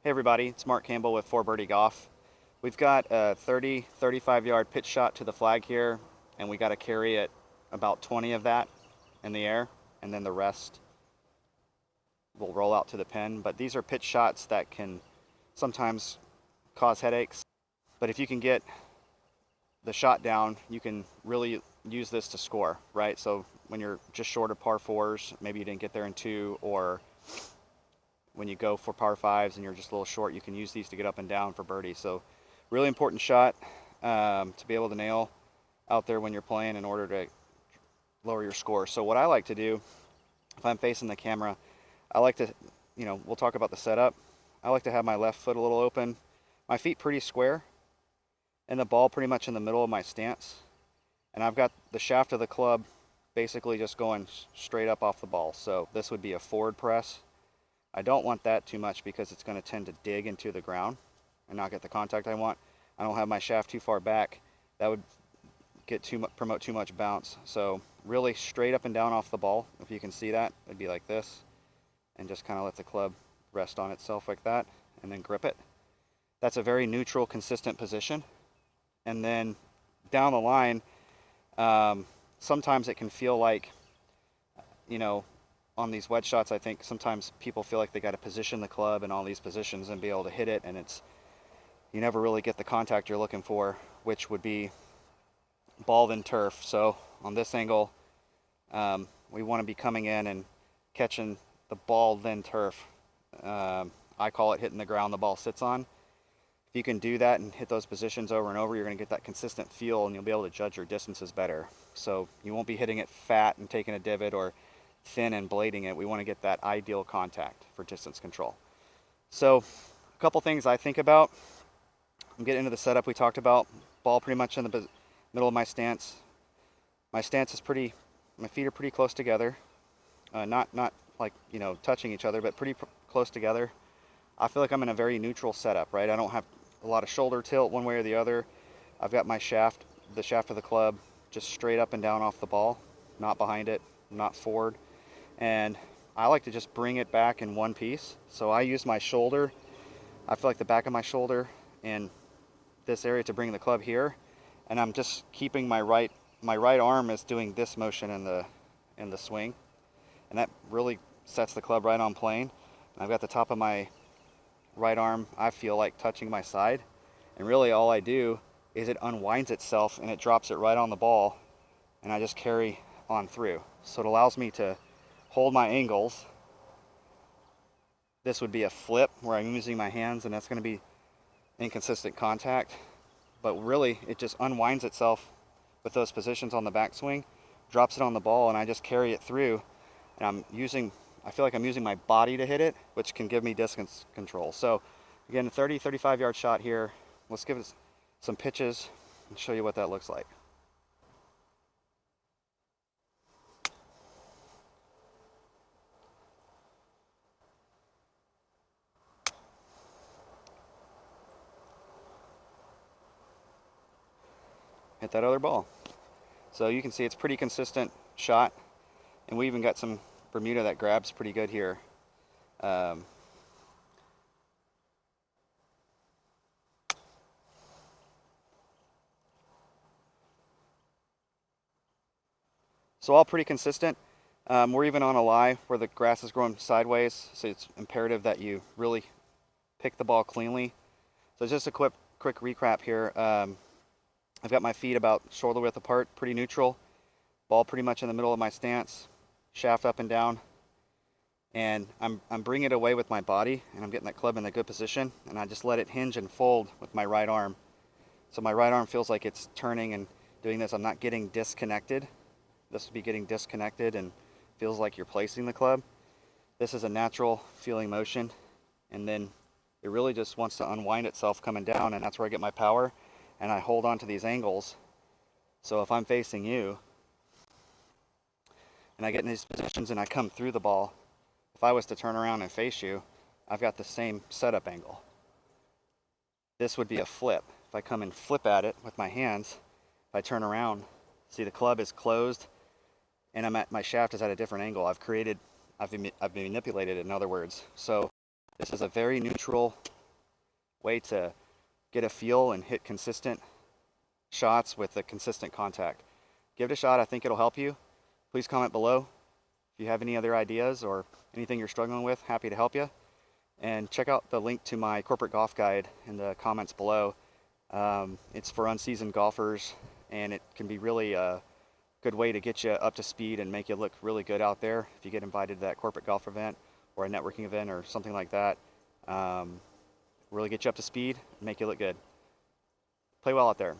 Hey everybody, it's Marc Campbell with Birdie Golf. We've got a 35 yard pitch shot to the flag here, and we got to carry it about 20 of that in the air, and then the rest will roll out to the pin. But these are pitch shots that can sometimes cause headaches. But if you can get the shot down, you can really use this to score, right? So when you're just short of par fours, maybe you didn't get there in two, or when you go for par fives and you're just a little short, you can use these to get up and down for birdie. So really important shot to be able to nail out there when you're playing in order to lower your score. So what I like to do, if I'm facing the camera, I like to, we'll talk about the setup. I like to have my left foot a little open, my feet pretty square, and the ball pretty much in the middle of my stance. And I've got the shaft of the club basically just going straight up off the ball. So this would be a forward press. I don't want that too much because it's going to tend to dig into the ground and not get the contact I want. I don't have my shaft too far back. That would promote too much bounce. So really straight up and down off the ball. If you can see that, it'd be like this, and just kind of let the club rest on itself like that, and then grip it. That's a very neutral, consistent position. And then down the line, sometimes it can feel like, on these wedge shots, I think sometimes people feel like they got to position the club in all these positions and be able to hit it, and you never really get the contact you're looking for, which would be ball then turf. So on this angle, we want to be coming in and catching the ball then turf. I call it hitting the ground the ball sits on. If you can do that and hit those positions over and over, you're going to get that consistent feel, and you'll be able to judge your distances better. So you won't be hitting it fat and taking a divot, or thin and blading it. We want to get that ideal contact for distance control. So a couple things I think about. I'm getting into the setup we talked about. Ball pretty much in the middle of my stance. My stance is my feet are pretty close together. Not like, touching each other, but pretty close together. I feel like I'm in a very neutral setup, right? I don't have a lot of shoulder tilt one way or the other. I've got my shaft, the shaft of the club, just straight up and down off the ball, not behind it, not forward. And I like to just bring it back in one piece. So I use my shoulder. I feel like the back of my shoulder and this area to bring the club here. And I'm just keeping my right arm is doing this motion in the swing. And that really sets the club right on plane. And I've got the top of my right arm, I feel like, touching my side. And really all I do is it unwinds itself and it drops it right on the ball. And I just carry on through. So it allows me to hold my angles. This would be a flip where I'm using my hands, and that's going to be inconsistent contact. But really, it just unwinds itself with those positions on the backswing, drops it on the ball, and I just carry it through. And I feel like I'm using my body to hit it, which can give me distance control. So again, a 35 yard shot here. Let's give it some pitches and show you what that looks like. Hit that other ball. So you can see it's pretty consistent shot, and we even got some Bermuda that grabs pretty good here. So all pretty consistent. We're even on a lie where the grass is growing sideways, so it's imperative that you really pick the ball cleanly. So just a quick recap here. I've got my feet about shoulder width apart, pretty neutral. Ball pretty much in the middle of my stance, shaft up and down. And I'm bringing it away with my body, and I'm getting that club in a good position, and I just let it hinge and fold with my right arm. So my right arm feels like it's turning and doing this. I'm not getting disconnected. This would be getting disconnected and feels like you're placing the club. This is a natural feeling motion, and then it really just wants to unwind itself coming down, and that's where I get my power. And I hold on to these angles. So if I'm facing you and I get in these positions and I come through the ball, if I was to turn around and face you, I've got the same setup angle. This would be a flip. If I come and flip at it with my hands, if I turn around, see the club is closed and my shaft is at a different angle. I've manipulated it, in other words. So this is a very neutral way to get a feel and hit consistent shots with a consistent contact. Give it a shot. I think it'll help you. Please comment below if you have any other ideas or anything you're struggling with. Happy to help you. And check out the link to my corporate golf guide in the comments below. It's for unseasoned golfers, and it can be really a good way to get you up to speed and make you look really good out there if you get invited to that corporate golf event or a networking event or something like that. Really get you up to speed and make you look good. Play well out there.